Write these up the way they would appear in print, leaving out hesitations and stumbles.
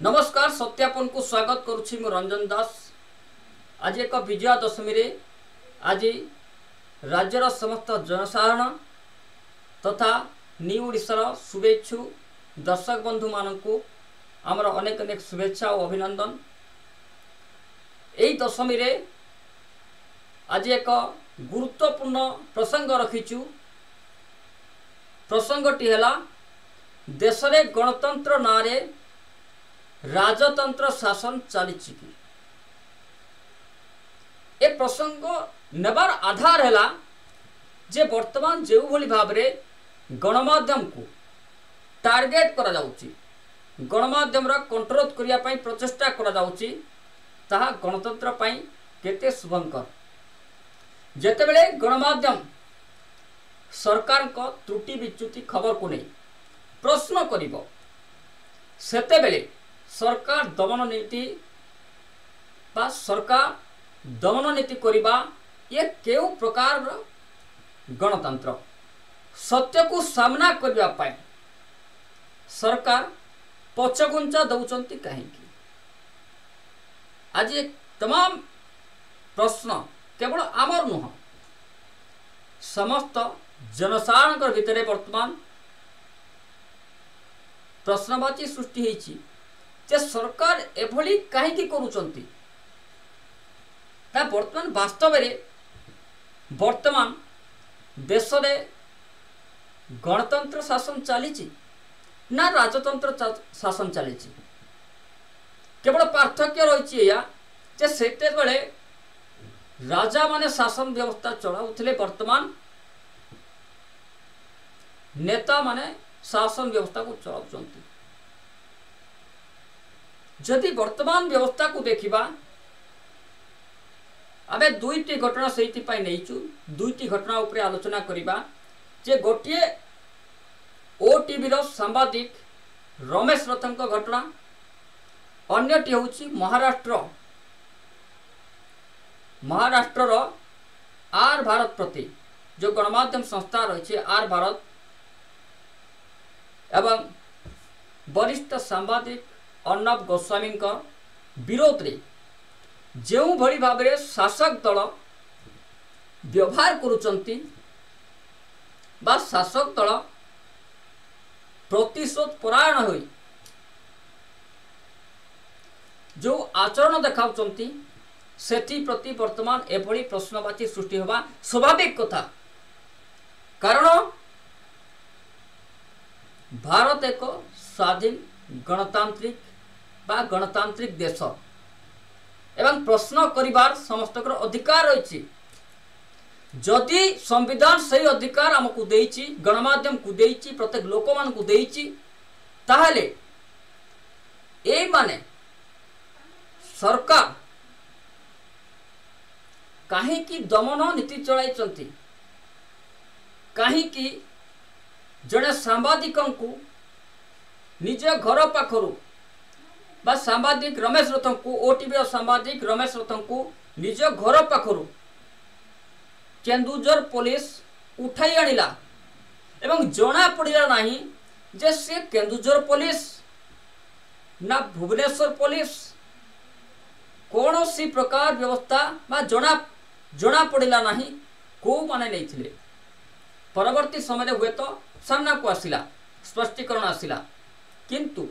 नमस्कार सत्यापन को स्वागत करुछि मु रंजन दास। आज एक विजया दशमी रे आज राज्यर समस्त जनसाधारण तथा न्यू ओडिशार शुभेच्छु दर्शक बंधु मानकु आमर अनेक अनेक शुभेच्छा और अभिनंदन। यही दशमी रे आज एक गुरुत्वपूर्ण प्रसंग रखिचु। प्रसंगटी है देश रे गणतंत्र नारे राजतंत्र शासन चली कि ए प्रसंग नेबार आधार है जे वर्तमान जो भली भाव रे गणमाध्यम को टार्गेट करा जाउची, गणमाध्यम रा कंट्रोल करिया पई प्रचेष्टा करा जाउची, ताहा गणतंत्र पई केते शुभंकर। जेतेबेले गणमाध्यम सरकार को त्रुटि विच्युति खबर को नहीं प्रश्न करिवो, सेतेबेले सरकार दमन नीति बा सरकार दमन नीति करिबा ये केउ प्रकार गणतंत्र सत्य को सामना करबा पाए सरकार पछगुंचा दउचंती कहीं। आज ये तमाम प्रश्न केवल आमर नुह समस्त जनसाधारण भितर वर्तमान प्रश्नवाची सृष्टि होती जे सरकार एभली कहीं करुचंती। वर्तमान वास्तव में वर्तमान देश में गणतंत्र शासन चली ना राजतंत्र शासन चली। केवल पार्थक्य रही जे सेते बेले राजा माने शासन व्यवस्था चलाउथिले, वर्तमान नेता माने शासन व्यवस्था को चलाउछंती। जदि वर्तमान व्यवस्था को देखिबा आबे दुईटी घटना सेति पाई नैचु, दुईटी घटना उपरे आलोचना करिबा जे गोटिए ओटीवी रो सांबादिक रमेश रथन को घटना, अन्यटी होची महाराष्ट्र रो आर भारत प्रति जो गणमाध्यम संस्था रही आर भारत एवं वरिष्ठ सांबादिक अर्णव गोस्वामी विरोध रे जो भली भाव में शासक दल व्यवहार करुचंती बा शासक दल प्रतिशोध परायण होई जो आचरण देखाउचंती सेठी प्रति वर्तमान एभली प्रश्नवाची सृष्टि होगा स्वाभाविक कथा। कारण भारत एक स्वाधीन गणतांत्रिक बा गणतांत्रिक देश एवं प्रश्न करिवार समस्त अधिकार रही। जदि संविधान सही अधिकार आमको देइछि, गणमाध्यम को देइछि, प्रत्येक लोक मान को देइछि, ताहले ए माने सरकार काहे की दमन नीति चलाइचंती, काहे की जड़े सांबादिकों को निज घर पाखरु बा सांबादिक रमेश रथन को ओटीवी सांबादिक रमेश रथन को निज घर पाखरु केन्दुझर पुलिस उठाई आनिला एवं जना पड़िला नहीं जे से केन्दुझर पुलिस ना भुवनेश्वर पुलिस कौन सी प्रकार व्यवस्था बा जना पड़िला नहीं को माने नहीं थिले। परवर्ती समय हुए तो सामना को आसिला, स्पष्टीकरण आसिला, किंतु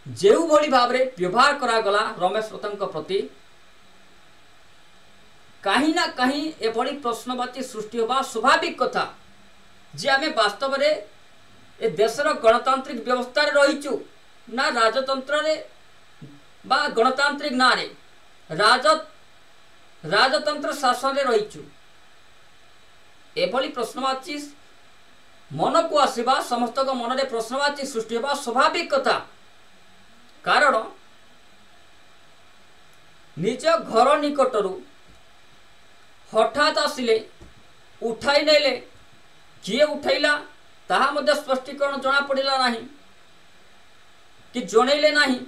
जेउ भली भाव रे व्यवहार करा गला रमेश रथन प्रति कहीं ना कहीं एभली प्रश्नवाची सृष्टि होगा स्वाभाविक कथा। जे आमे वास्तव रे ए देशर गणतांत्रिक व्यवस्था रे रहिचु ना राजतंत्र रे बा गणतांत्रिक ना रे राजतंत्र शासन रे रहिचु। एभली प्रश्नवाची मन को आसवा समस्त मन में प्रश्नवाची सृष्टि होगा स्वाभाविक कथा। कारण निज घर निकटरू हठात आसिले उठाई नेले, किए उठाइला ताहा मध्य स्पष्टीकरण जना पड़िला नहीं कि जनइले नहीं,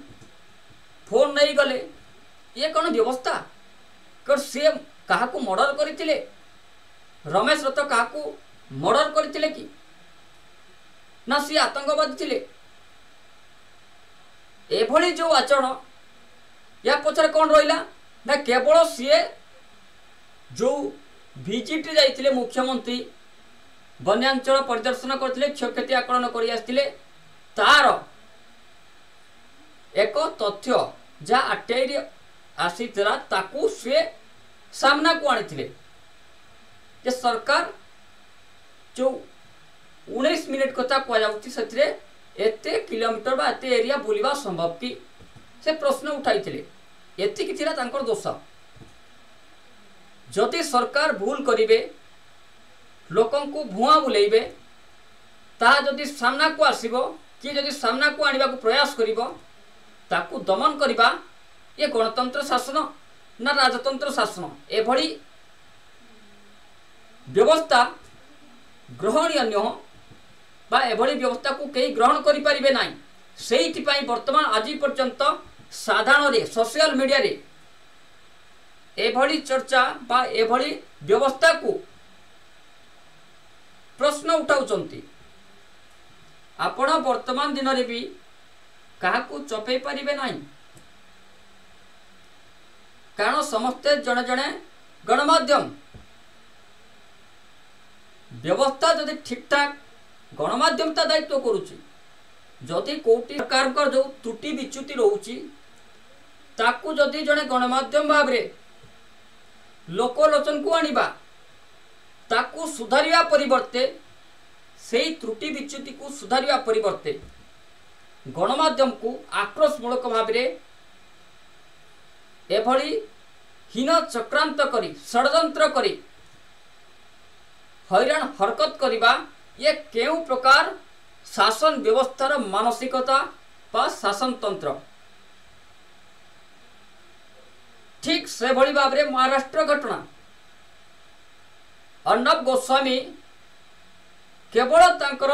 फोन नहीं गले, ये कौन व्यवस्था कर से कहा को मर्डर करथिले, रमेश रथ कहा को मर्डर करथिले कि ना सी आतंकवादी थिले। एभली जो आचरण या पछरे कौन रहिला ना केवल सीए जो भिजिट जाइथिले मुख्यमंत्री बन्यांचल परिदर्शन करथिले क्षयक्षति आकलन करि आस्थिले तार एक तथ्य जा आरटीआई आसीथिला ताकू से सामना को आनिथिले जे सरकार जो 19 मिनिट कथा कह जाउछि सेथिरे एते किलोमीटर बा एते एरिया बुलिबा संभव कि से प्रश्न उठाइथिले एतिकि थिला तांकर दोष जदि सरकार भूल करिवे लोकन को भुआ बुलेइबे ताहा जदि सामना को आसीबो कि जदि सामना को आनिबा को प्रयास करिवो ताकू दमन करिबा ये गणतंत्र शासन ना राजतंत्र शासन एभली व्यवस्था ग्रहणीय नुह बा एभली व्यवस्था को कई ग्रहण करि परिबे नाही सेहिति पई वर्तमान आज पर्यंत साधारण रे सोशल मीडिया रे एभली चर्चा बा एभली व्यवस्था को प्रश्न उठाउचंती आपण वर्तमान दिन रे भी काहाकू चपे परिबे नाही कारण समस्ते जने जने गणमाध्यम व्यवस्था जदि ठीक ठाक गणमाध्यम ता दायित्व करुची जदि कोटी सरकार को जो त्रुटि विच्युति रहउची ताकू जदि जने गणमाध्यम भाव रे लोकलोचन को आनिबा ताकू सुधारिया परिवर्ते सेही त्रुटि विच्युति को सुधारिया परिवर्ते गणमाध्यम को आक्रोशमूलक भाव रे एभली हीन चक्रांत करी षड्यंत्र करी हैरान हरकत करिबा ये केउ प्रकार शासन व्यवस्थार मानसिकता बा शासन तंत्र ठीक से भली भाव रे महाराष्ट्र घटना अर्णब गोस्वामी केवल तांकर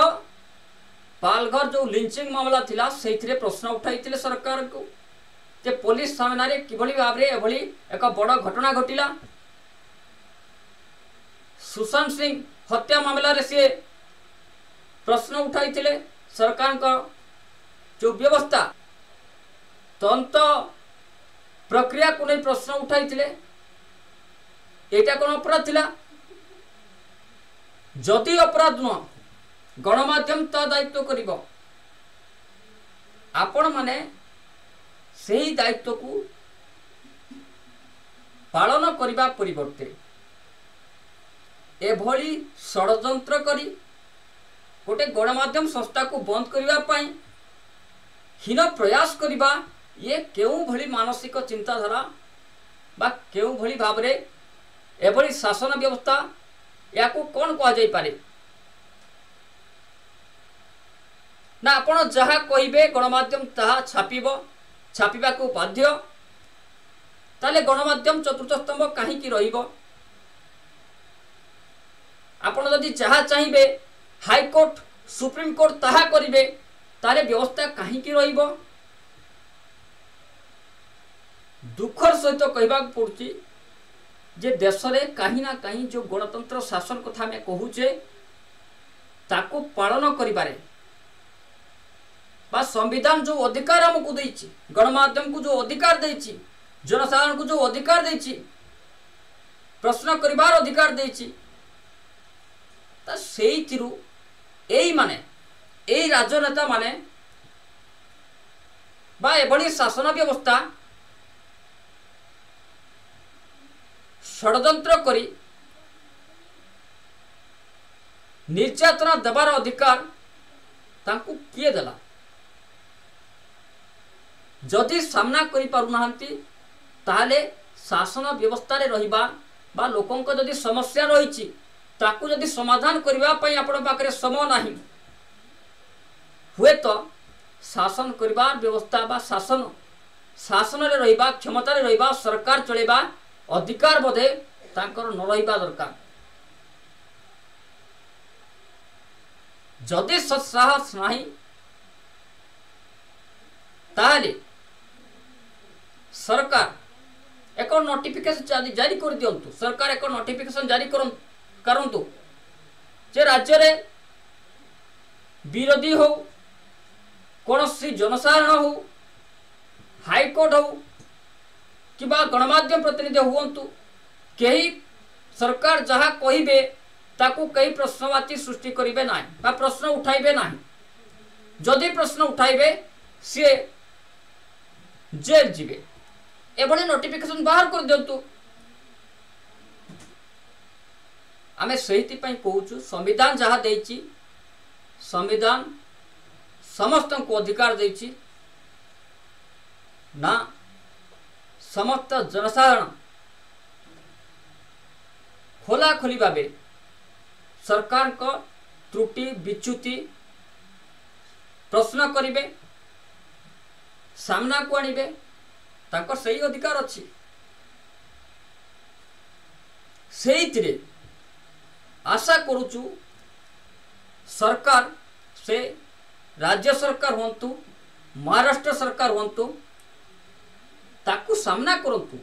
पालघर जो लिंचिंग मामला थिला सेथिरे प्रश्न उठाइथिले सरकार को जे पुलिस सामने किभली भाव रे एभली एक बड़ घटना घटिला सुशांत सिंह हत्या मामला रे से प्रश्न उठाइथिले सरकार का जो व्यवस्था तंत्र प्रक्रिया को नहीं प्रश्न उठाइथिले एटा कोन अपराध थिला जदि अपराध न गणमाध्यम ता दायित्व करिबो आपण माने सेही दायित्व को पालन करिबा परिवर्ते एभली षड्यंत्र करी गोटे गणमाध्यम संस्था को बंद करिबा पई हीन प्रयास करिबा ये केउ भली मानसिक चिंताधारा बा केउ भली भाव रे एभली शासन व्यवस्था या को कौन कह जाई पारे ना आपण जहा कहिबे गणमाध्यम ताहा छापिबा को बाध्य ताले गणमाध्यम चतुर्थ स्तंभ कहीं की रहिबो आपण जदि जहा चाहिबे हाई कोर्ट सुप्रीम कोर्ट ताहा करिबे ताले व्यवस्था कहीं की रहिबो दुखर सहित कहबा पड़ुची जे देश रे कहीं ना कहीं जो गणतंत्र शासन कथा में कहूचे ताको पालन करिबारे बा संविधान जो अधिकार हमको देछि गणमाध्यम को जो अधिकार देछि जनसाधारण को जो अधिकार देछि प्रश्न करिबार अधिकार देछि ता सेही थिरु एई माने एई राजनेता माने बा एभली शासन व्यवस्था षड्यंत्र करी निर्यातना देवार अधिकार तांकु किए देला जदि सामना करि पारुनाहांती ताहले शासन व्यवस्था रे रहिबा बा लोकंक जदि समस्या रहिछि ताकु जदि समाधान करिबा पई आपण पाखरे समय नाही हुए तो शासन करिबार व्यवस्था बा शासन रे रहिबा क्षमता रे रहिबा सरकार चलेबा अधिकार बोधे तांकर न रहिबा दरकार जदि साहस नाही ताहले सरकार एक नोटिफिकेशन जारी कर दियंतु सरकार एक नोटिफिकेशन जारी करंतु जे राज्य रे विरोधी हो कौन सी जनसाधारण हो हाईकोर्ट हो कि गणमाध्यम प्रतिनिधि हुंतु कहीं सरकार जहाँ कहे ताकू कई प्रश्नवाची सृष्टि करेंगे ना बा प्रश्न उठाइबे ना जदि प्रश्न उठाइबे सी जेल जीवे एभली नोटिफिकेशन बाहर कर दिंतु आमे सही कहूँ संविधान जहाँ देछि संविधान समस्त को अधिकार देछि ना समस्त जनसाधारण खोला खोली भावे सरकार को त्रुटि विच्युति प्रश्न करिवे सामना को आनिबे ताकर सही अधिकार अच्छी से आशा करुचु सरकार से राज्य सरकार होंतु महाराष्ट्र सरकार होंतु ताकू सामना करंतु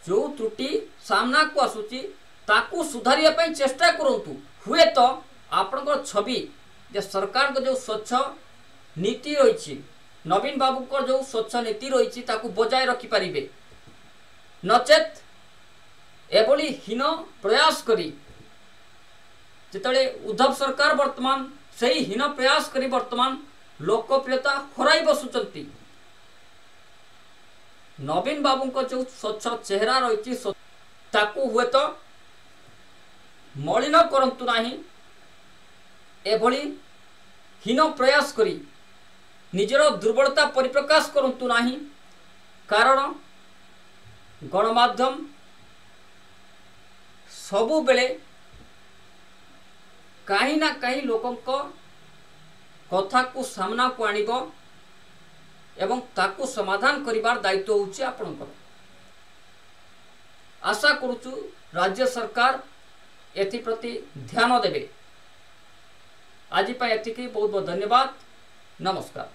जो त्रुटि सामना को आसुची ताकू सुधारिया पई चेष्टा करंतु हुए तो आपनकर छवि जे सरकार को जो स्वच्छ नीति रही नवीन बाबू को जो स्वच्छ नीति रही ताकू बजाय रखि पारिबे नचेत एभली हीन प्रयास करी जिते उद्धव सरकार वर्तमान सही हीन प्रयास करी वर्तमान लोकप्रियता हराई बसुचंती नवीन बाबू को जो स्वच्छ चेहरा रही ताकू हुए तो मलिन करंतु नाही एभली हीन प्रयास करी निजर दुर्बलता परिप्रकाश करंतु नाही कारण गणमाध्यम सबु बेले कहीं ना कहीं लोकों को कथा को सामना को आनिबो एवं ताकू समाधान करिवार दायित्व होउछि आपनकर आशा करूछु राज्य सरकार एथि प्रति ध्यान देबे आज एतिकी बहुत बहुत धन्यवाद नमस्कार।